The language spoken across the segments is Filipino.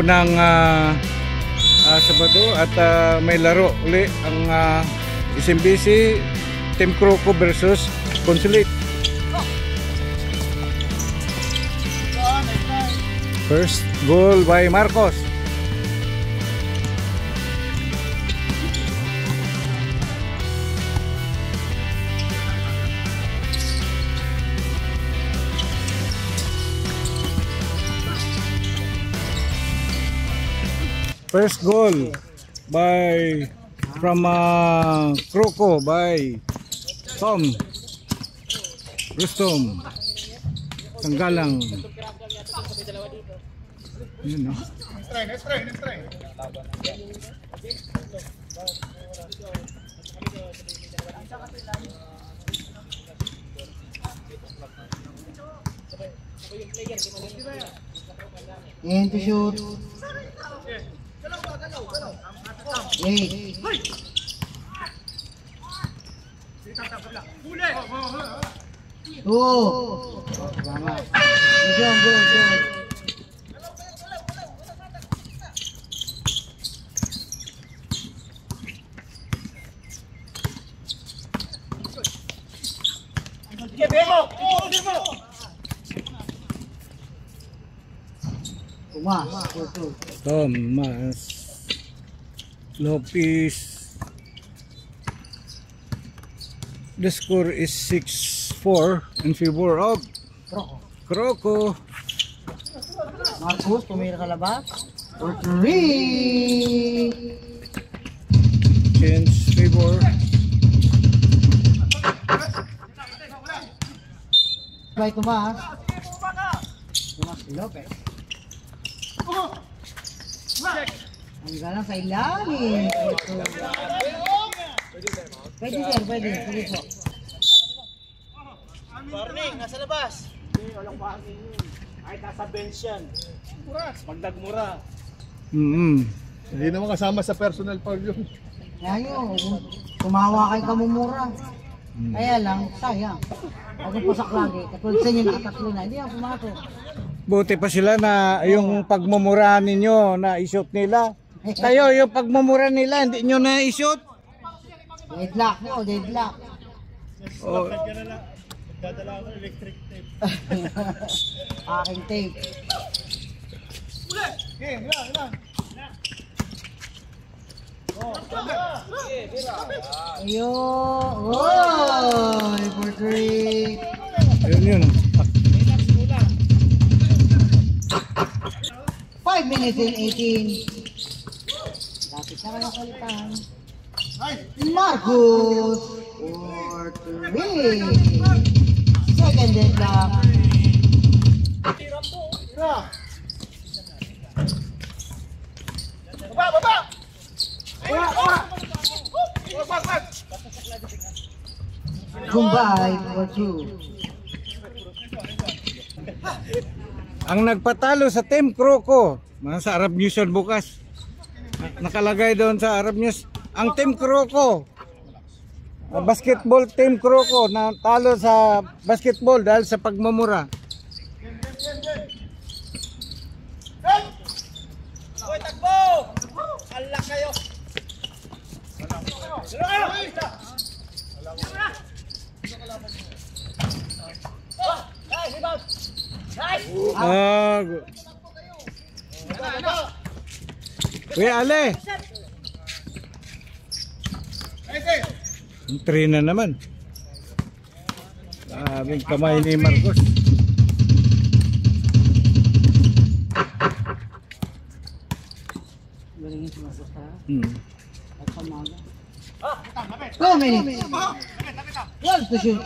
ng Sabado at may laro uli ang SMBC Team Croco versus Consulate. First goal by Marcos. First goal by from Croco by Tom Rustom Tanggalang. Yun, no? Next try. And to shoot. Wait. Oh. Tama. Go. Thomas Lopez. The score is 6-4 in favor of Croco. Marcos, tumira ka labas. For 3. Change favor. By Tomas Lopez. Ang galang sa ilalim. Pwede sir, pwede po. Warning, nasa labas. Hindi, walang warning yun. Ay, nasa bench yan. Magdagmura. Hindi naman kasama sa personal foul yun. Kaya yun, tumawa kay kamumura. Kaya lang, sayang. Huwag mong pasak lagi. Katulad sa inyo nakatatlo na, hindi ako pumasok. Buti pa sila na yung pagmumurahan ninyo na i-shoot nila. Kayo, yung pagmumura nila, hindi nyo na i-shoot. Deadlock mo, deadlock. Oh. Magdadala ako ng electric tape. Aking tape. Ilan. Ayun. Oh, for 3. Yun. 5 minutes and 18. Lapit na kayo kalitan. Marcos for 3. Second deadlock. Baba! Gumbay for 2. Ang nagpatalo sa Team Croco, sa Arab News yan bukas. Nakalagay doon sa Arab News, ang Team Croco, basketball Team Croco, na talo sa basketball dahil sa pagmumura. Hoy, takbo! Ala kayo! Uy, Ale! Ang 3 na naman. Sabing kamay ni Marcos. Galing yung sumasok ha? At pamaga. 2 minutes. 12 to shoot.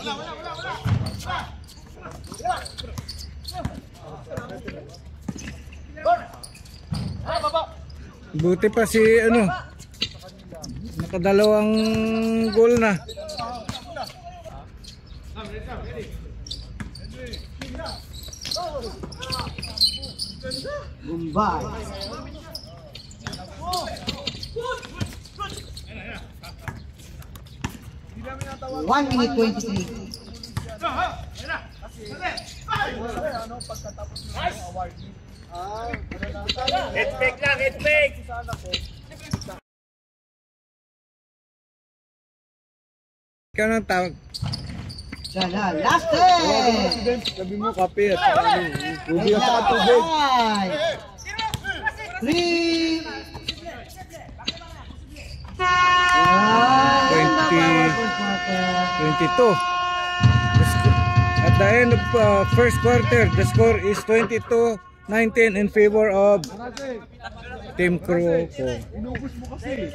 Buti pa si nakadalawang goal na. Gumbay. 1 minute 23. Head fake lang, head fake. Ikaw nang tawag. Gala, last day! President, sabi mo, kapit. Ruby at saka tubig. 3 22. At the end of first quarter, the score is 22-19 in favor of Team Croco. Inubos mo kasi.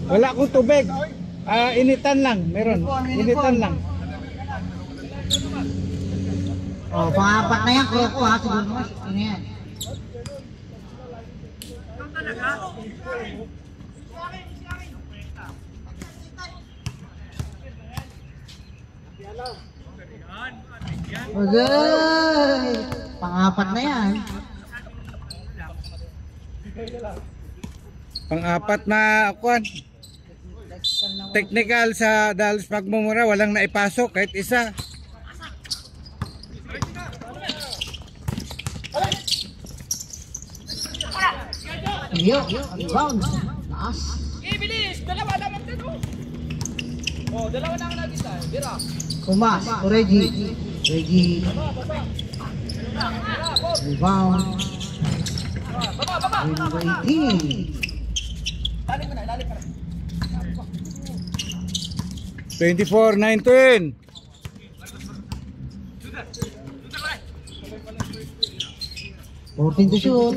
Wala akong tubig. Initan lang, meron. Initan lang. Oh, pang-apat na yan, Croco ha, siguro naman. Ano yan? Okay. Pang-apat na yan. Pang-apat na kwan. Technical sa Dallas pagmumura, walang naipasok kahit isa. Yo, rebound. Taas. Bilis! Dalawa naman din, oh. Oh, dalawa na ang nagisa. Bira. Kumas, o Reggie. Reggie. Rebound. Reggie. 24-19. Fourteen to shoot.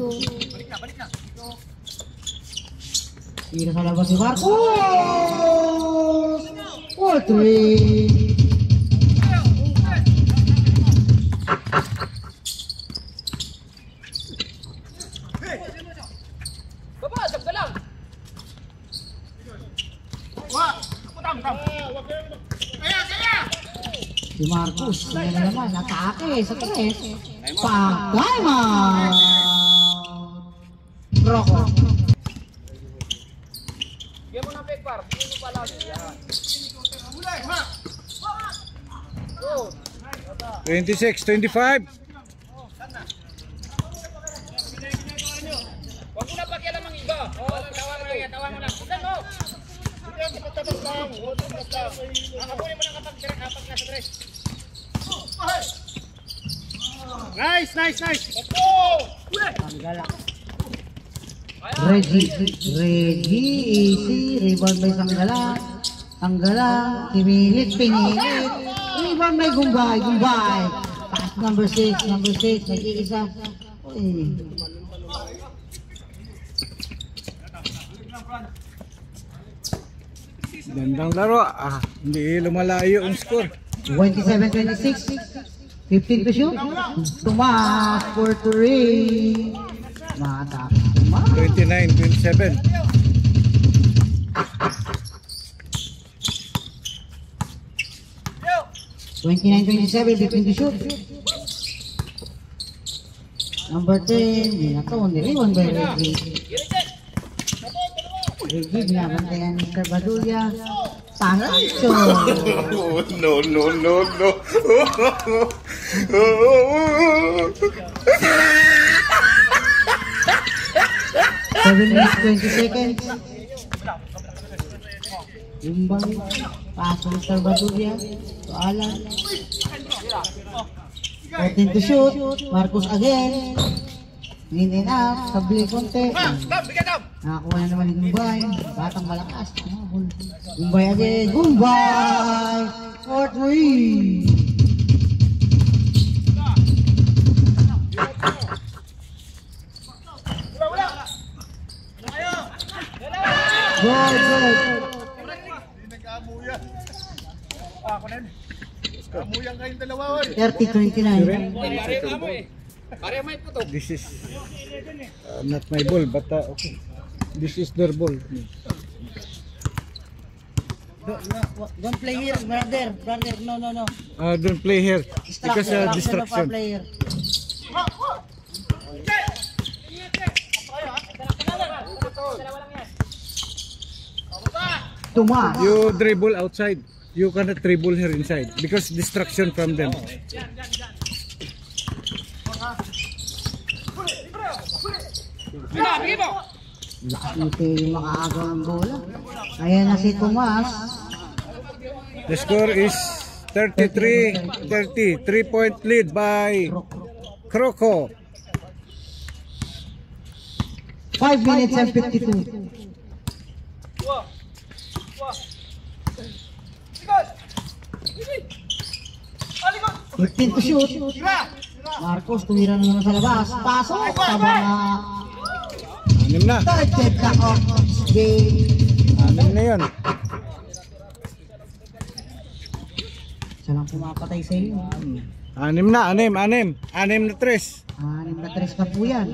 Tira sa labas si Marcos. 4-3. Baba, sabda lang. Si Marcos, kaya na naman, atake sa tres. Pag-time out. Croco. Bigyan mo ng fake bar. Bigyan mo pala. Yan. 26-25. Huwag mo na pakialam ang iba. Tawa mo lang yan. Tawa mo lang. Huwag mo. Nakapunin mo lang kapag nasa dress. Nice, nice, nice. Let's go! Tanggala. Reggie, easy, rebound by Tanggala, pinilit, rebound by Gumbay. Pass number 6, nag-iisa. Uy. Gandang laro. Hindi lumalayo ang score. 27-26, 15 to shoot. Tumas, 4-3. Mata. 29-27. Twenty-nine, 27, 15 to shoot. Number 10, hindi na to, niliwan by Reggie. Reggie, binabantayan ni Mr. Badulia. Pangancho! No, no, no, no. 7 minutes, 20 seconds. Yumbang, paso ni Mr. Badulia. To Alan. 14 to shoot. Marcos again. In and out, sabli konti. Nakakuha na naman ni Gumbay. Batang malakas. Gumbay again. Gumbay! 4-3. Good, good. Nag-aamuyan. Aamuyan kayong dalawa, oy. 30-29. This is not my ball, but okay. This is their ball. Don't play here, brother. Brother, no, no, no. Don't play here because distraction. Player. Tomas. You dribble outside. You cannot dribble here inside because distraction from them. Ito yung makaagaw ng bola. Ayan na si Tomas. The score is 33-30. 3-point lead by Croco. 5 minutes and 52. Fifteen to shoot. Marcos tumira naman sa labas. Pasok sa mga Anim na. third set of game. Anim na yun. Siya lang pumapatay sa iyo. Anim na. Anim na tres. 6 na 3 na po yan.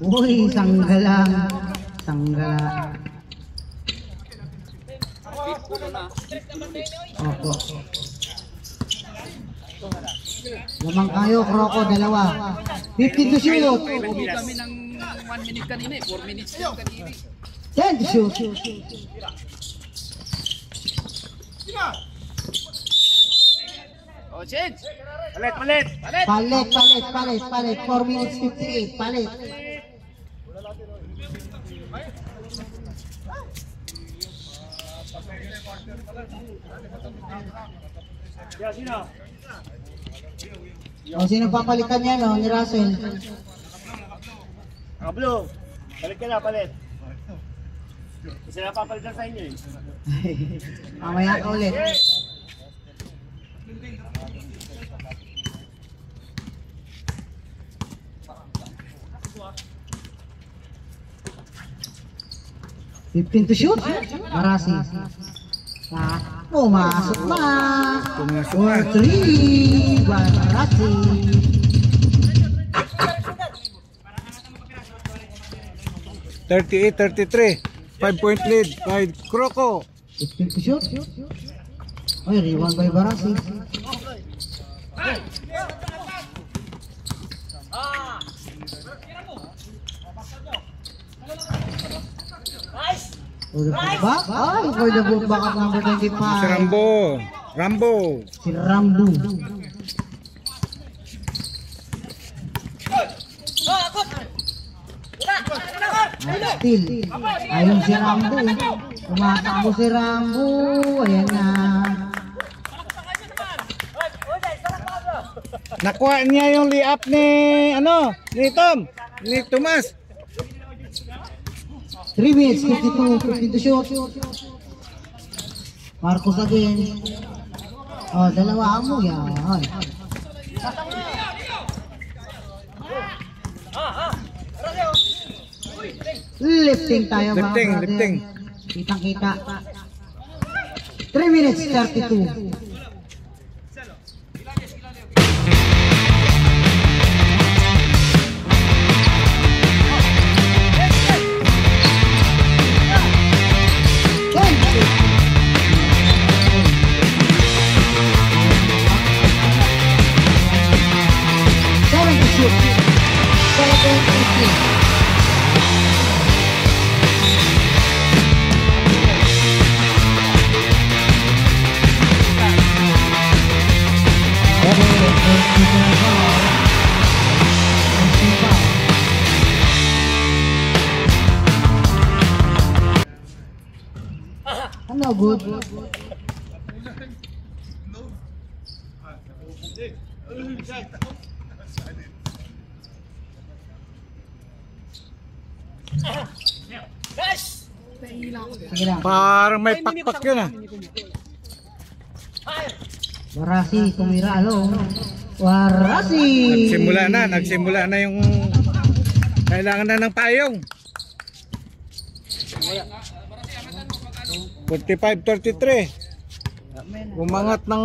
Uy, sanggala. Opo. Lamang kayo, Croco, dalawa. 15 to shoot. Kami ng 1 minute kanina 4 minutes lang kanina. 10 to shoot. Oh, change! Palit! Palit. 4 minutes 58. Palit. Yan, sino? O, sino papalitan niya, no? Ni Russell. Blue. Palit ka na, palit. Kasi napapalitan sa inyo eh. Mamaya ka ulit. Fifteen to shoot. Marasi. Pumasok na. Pumasok na. 4-3. Marasi. $38-33. 5-point lead by Croco. 15 to shoot. Ay, rebound by Barasi. For the back. Ay, for the back at number 25. Si Rambo. Si Rambo. Still. Ayun si Rambo. Tumatakbo si Rambo. Ayan na. Nakuha niya yung layup ni Tom. Ni Tomas. 3 minutes, 52 to shoot. Marcos again. Oh, dalawa mo yan. Lifting tayo mga brother. Lifting. Kitang kita. 3 minutes, 32. Ano, good? Sige lang. Parang may pakpak yun Warasi, tumira, alo. Warasi! Nagsimula na yung kailangan na ng payong. 45-33. Umangat ng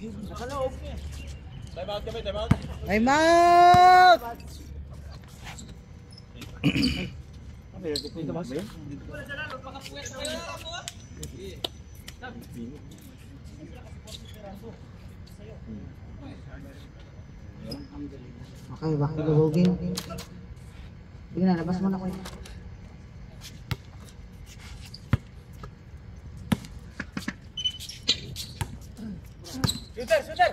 Nasa loob niya. Time out kami, time out. Time out! Dito ba? Okay, back to the bogey. Sige na, labas mo na ko. Shooter, shooter!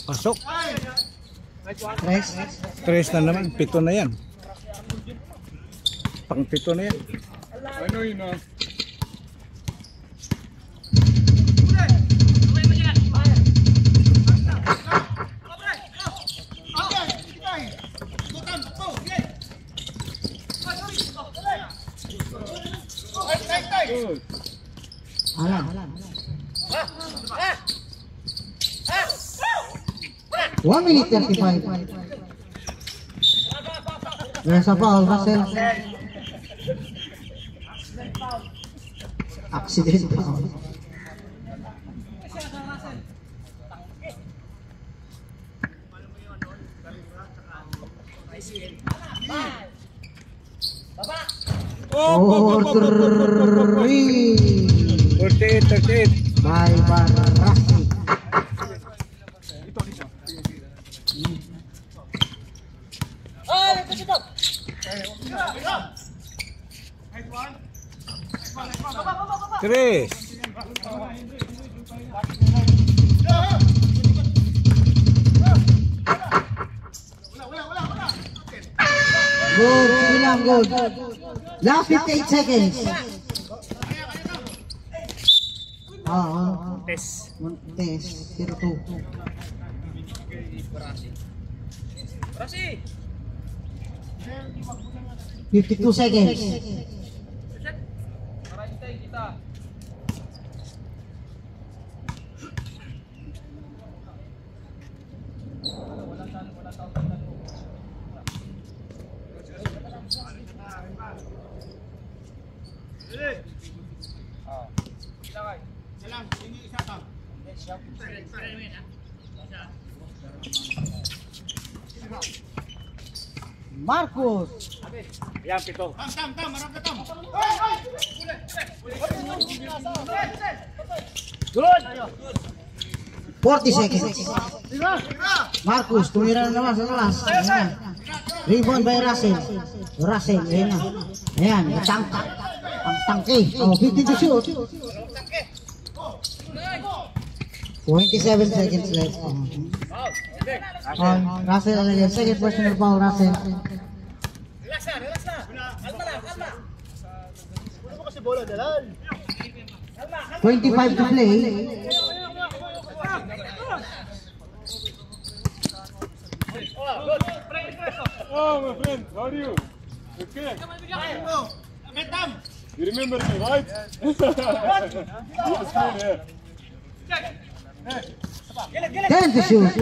Pasok. Tres. 3 na naman, 7 na yan. Pang 7 na yan. Ano yun ah? Alam. 1 minute 35. There's a foul, Russell. Accident foul. Oh, 3 48. by Barrasi. Tres. Good, sige lang, good. Last 58 seconds. Test. Test, 0-2. Rasi! 52 seconds. Para hintayin kita. Marcos. Yan, pito. 40 seconds. Marcos, tumira na naman sa labas. Ayan. Rebound by Russell. Russell, ayan na. Ayan, tangka. Ang tangke. Oh, 50 to shoot. 27 seconds left. Russell, again. Second personal foul, Russell. Relax na, relax na. Kalma lang, kalma. Ano mo kasi bola, Dalal? 25 to play. Oh, my friend, how are you? Okay. You remember me, right? Yes, man, yeah. 10 to shoot.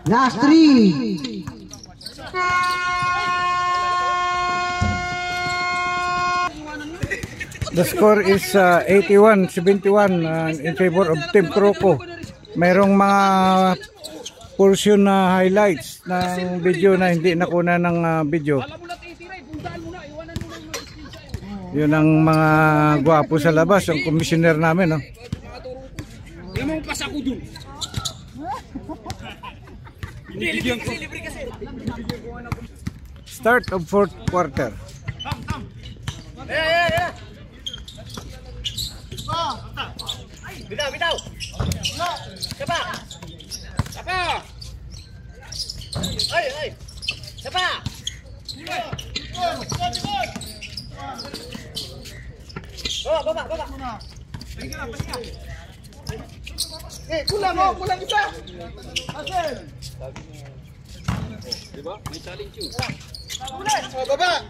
Last 3. The score is 81-71 in favor of Team Croco. Mayroong mga portion na highlights ng video na hindi nakuna ng video. Alam mo na titiray, bundaan mo na, iwanan mo na yung screenshot. Yun ang mga gwapo sa labas, ang commissioner namin. No? Hindi mo pas ako dun. Start of 4th quarter. Bitaw, bitaw. Sapa. Sapa. Ay, ay. Sapa. Baba, baba, baba. Kulang mo, kulang isa. Asel. Diba? May challenge yun. Baba.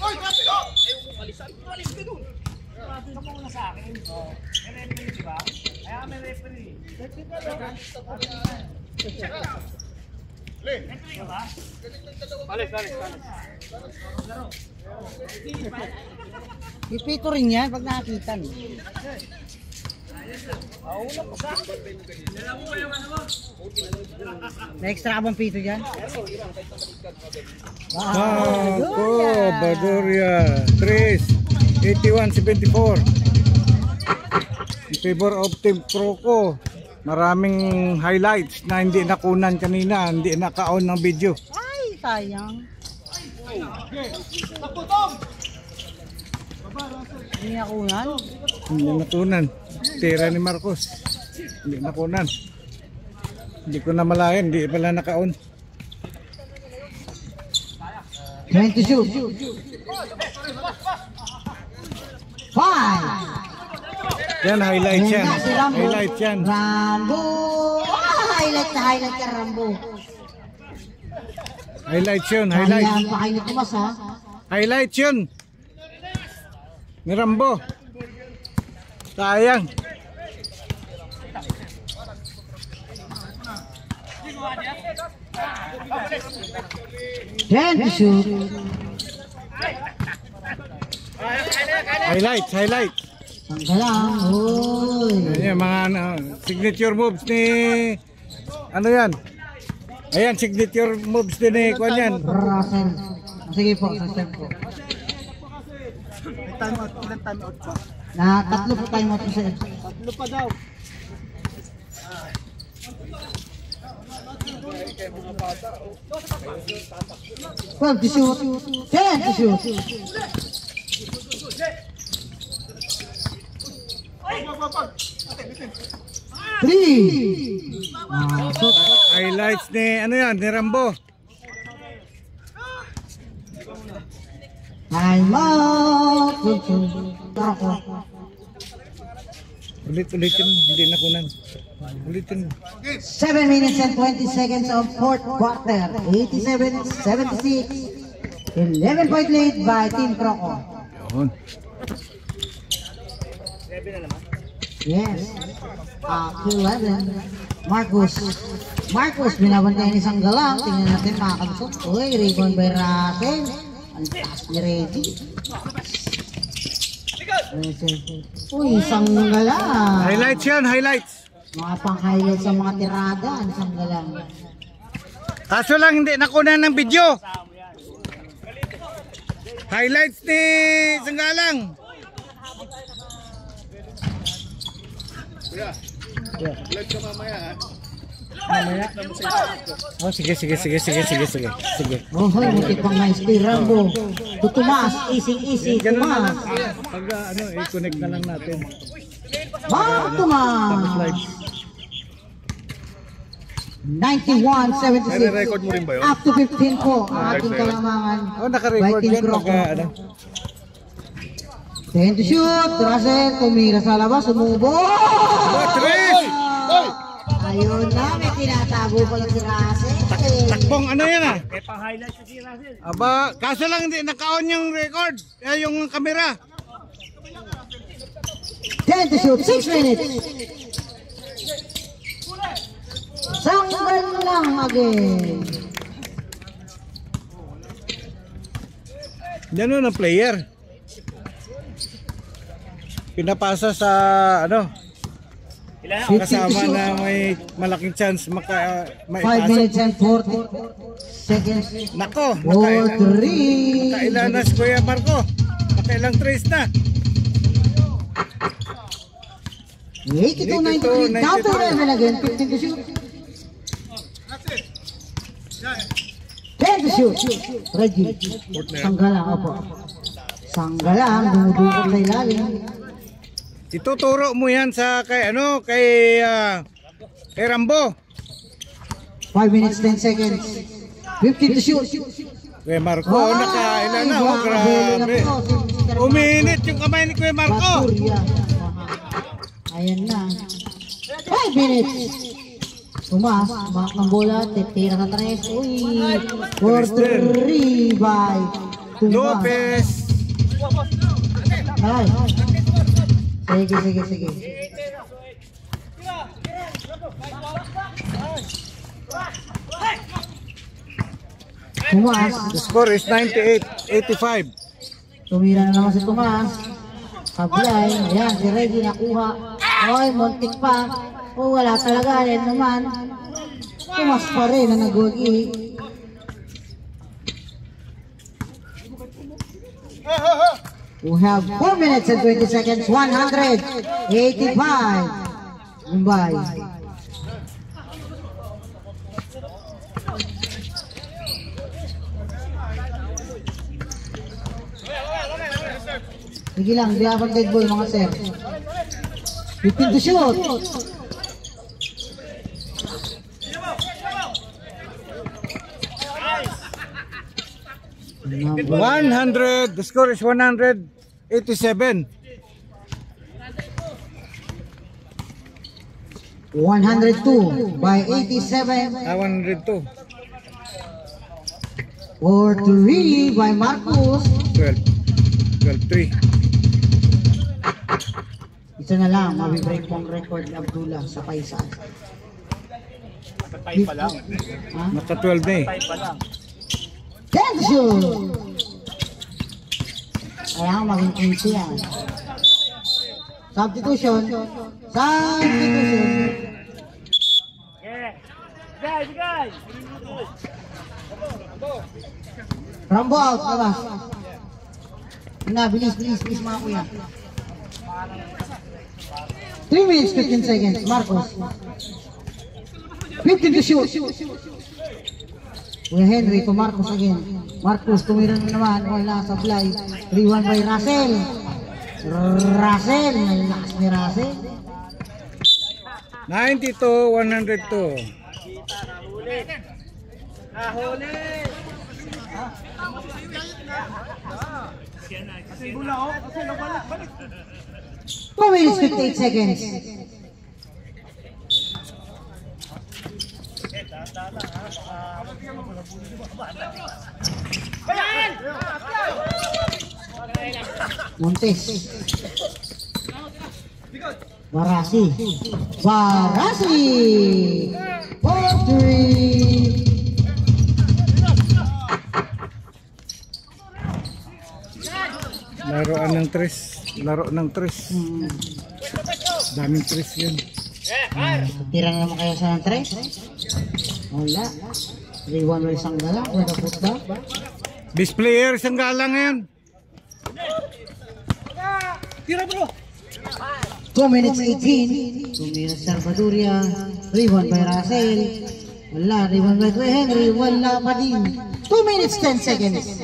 Oy, grabe ko. Alis ka dun. Ka muna sa akin. May referee, di ba? Kaya may referee. Pipito rin yan pag nakakita. No? May extra ka bang pito dyan? Marco Badoria 3 81-74 in favor of Team Croco. Maraming highlights na hindi nakunan kanina, hindi naka-on ng video. Ay, sayang. Hindi nakunan. Hindi nakunan. Tira ni Marcos. Hindi nakunan. Hindi ko na malayan, hindi pala naka-on. 20 shoot. 5. Yan, highlights yan. Highlights yan. Rambo. Highlight na highlight ka, Rambo. Highlights yun, highlights. Kaya pa kayo ni Tomas, ha? Highlights yun. Ni Rambo. Sayang. Ten to shoot. Highlights, highlights. Ang galang. Uy. Ayan, mga signature moves ni... Ano yan? Ayan, signature moves din ni Kwan yan. Russell. Sige po, sa step po. Time out, ilang time out pa? Na tatlo po tayo mo sa Tatlo pa daw. Twelve to shoot. 10 to shoot. 3. Masok. Highlights ni... Ano yan? Ni Rambo. Time out. Tarako. Ulitin mo. Hindi nakunan. Ulitin mo. 7 minutes and 20 seconds of fourth quarter. 87-76. 11 point lead by Team Croco. Yun. Yes. 11. Marcos, binabantay ni isang galang. Tingnan natin makakabusok. Uy, rebound by Russell. Ang taas ni Reggie. Uy, isang galang. Highlights yan, highlights. Mga pang-highlight sa mga tirada. Isang galang. Kaso lang hindi nakunan ng video. Highlights ni Sanggalang. Live ka mamaya ha. Mamaya. Oh, sige. Oh, hoy, mutik pang na-steal Rambo. Tutumas, easy, Ganun na lang. tumas. Pag i-connect na lang natin. Tumas. Live. 91-76. Record mo rin ba yun? Up to 15 po ang ating kalamangan. Oh, naka-record by Team yan pag Croco. ano. 10 to shoot. Russell, tumira sa labas, sumubo. Tres! Ayun na, may tinatago pala si Russell. Takbong ano yan ah. May pang-highlight sa sira sir. Aba, kaso lang hindi naka-on yung record. Yung camera. 10 to shoot, 6 minutes. Sanggal lang again. Yan ang player. Pinapasa sa ano, Ilan? kasama na may malaking chance may 5 pasok. minutes and 40 seconds. Nako, 4-3. nakailan na si Kuya Marco. Nakailang trace na. 82-93. Down to level again. 15 to shoot. 10 to shoot. Reggie. Sanggalang, opo. Sanggalang, dumudukot sa ilalim. Ituturo mo yan sa kay ano, kay Rambo. 5 minutes, 10 seconds. 15 to shoot. Kuya Marco, nakailan na. Oh, grabe. Uminit yung kamay ni Kuya Marco. Baturya. Ayan na. 5 minutes. Tumas ng bola. Tira sa 3. Uy. 4-3 by Tumas. Lopez. Ay. Sige. Tomas. The score is 98-85. Tumira na naman si Tomas. Sablay. Ayan, si Reggie nakuha. Oy, muntik pa. O wala talaga. Ayan naman. Tomas pa rin na nag-gogi. We have 4 minutes and 20 seconds. 185. Mumbai. Sige lang, di ako dead ball mga sir. 15 to shoot. Number 100. The score is 187. 102 by 87. 102. Or 3 by Marcus. 12-3. Isa na lang, mabibreak po ang record ni Abdullah sa Paisa. Patay pa lang. Ha? Naka 12 na eh. Patay pa lang. Tension! Kailangan maging 20 yan. Substitution. Substitution. Yeah. Guys, guys. Rambo out, labas. Na, bilis mga kuya. 3 minutes, 15 seconds. Marcos. 15 to shoot. Kuya Henry to Marcos again. Marcos tumira na naman. Wala sa fly. 3-1 by Russell. Russell. Nalakas ni Russell. 92-102. Nahuli. 2 minutes, 58 seconds. Montes. Barasi. 4-3. Laruan ng tres. Laro ng tres. Daming tres yun. Tira na naman kayo sa ng 3. Wala. 3-1 by Sanggala. Pwede football. Best player isang galang yan. 2 minutes 18. 2 minutes Salvadoria. 3-1 by Russell. Wala. 3-1 by Kuya Henry. Wala pa din. 2 minutes 10 seconds.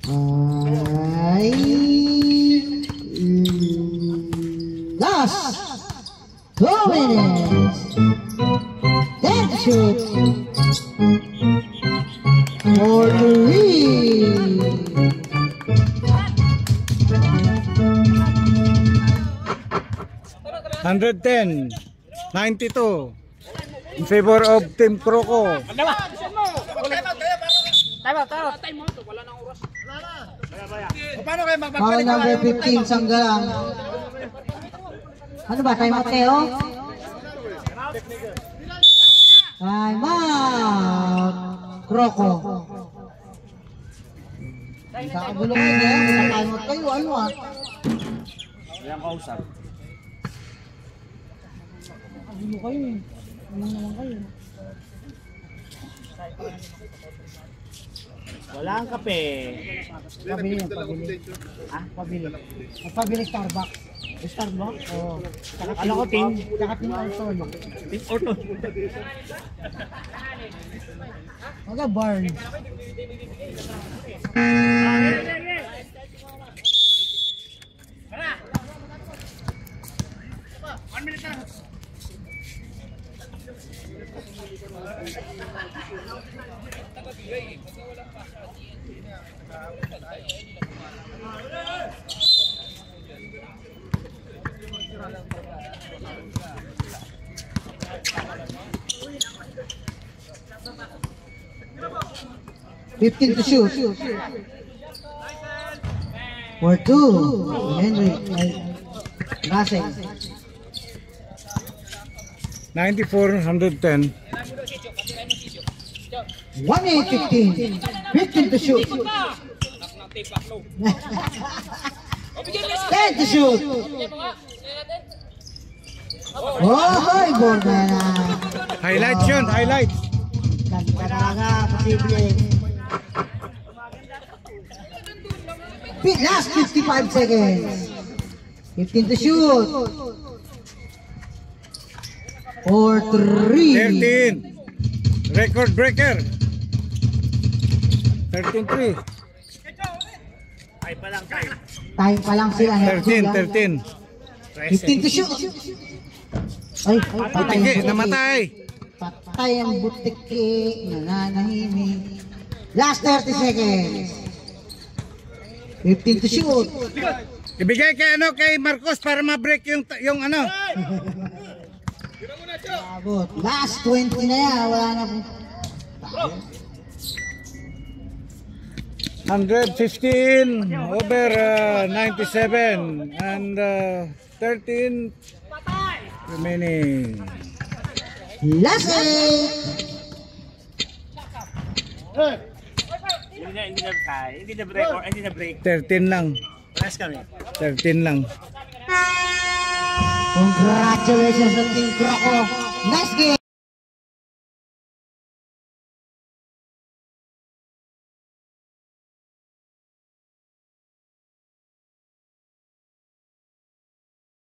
Ay. Last 2 minutes. Dead shoot. 4-3. $110, 92 in favor of Team Croco. Foul number 15, Sanggalang. Ano ba, time out kayo? Time out. Croco. Kakagulong yun eh. May time out kayo. Ano ah? Yan kausap. Ano kayo eh. Ano naman kayo. Wala ang kape. Pabili yan, pabili. Ha? Pabili. Pabili Starbucks. Starbucks? Oo. Ano ko, Tim? Tsaka Tim Orton. Tim Orton. Mga barn. $15 to shoot. 4-2. Henry. Russell. 94, 110. 1 minute 15. 15 to shoot. 10 to shoot. Oh, border na. Highlights yun, highlights. Ganda talaga, posible. Last 55 seconds. 15 to shoot. 4-3. 13. Record breaker. 13-3. Time pa lang sila. 13. 15 to shoot. Ay, patay Sige, ang butik. namatay. Patay ang butik. Nananahimik. Last 30 seconds. 15 to shoot. Ibigay kay Marcos para ma-break yung ano. Abot. Last 20 na yan. Wala na po. 115 over 97 and 13 remaining. Last 8. Hindi na break or hindi na break. 13 lang. Paras kami. 13 lang. Congratulations sa Team Croco. Nice game.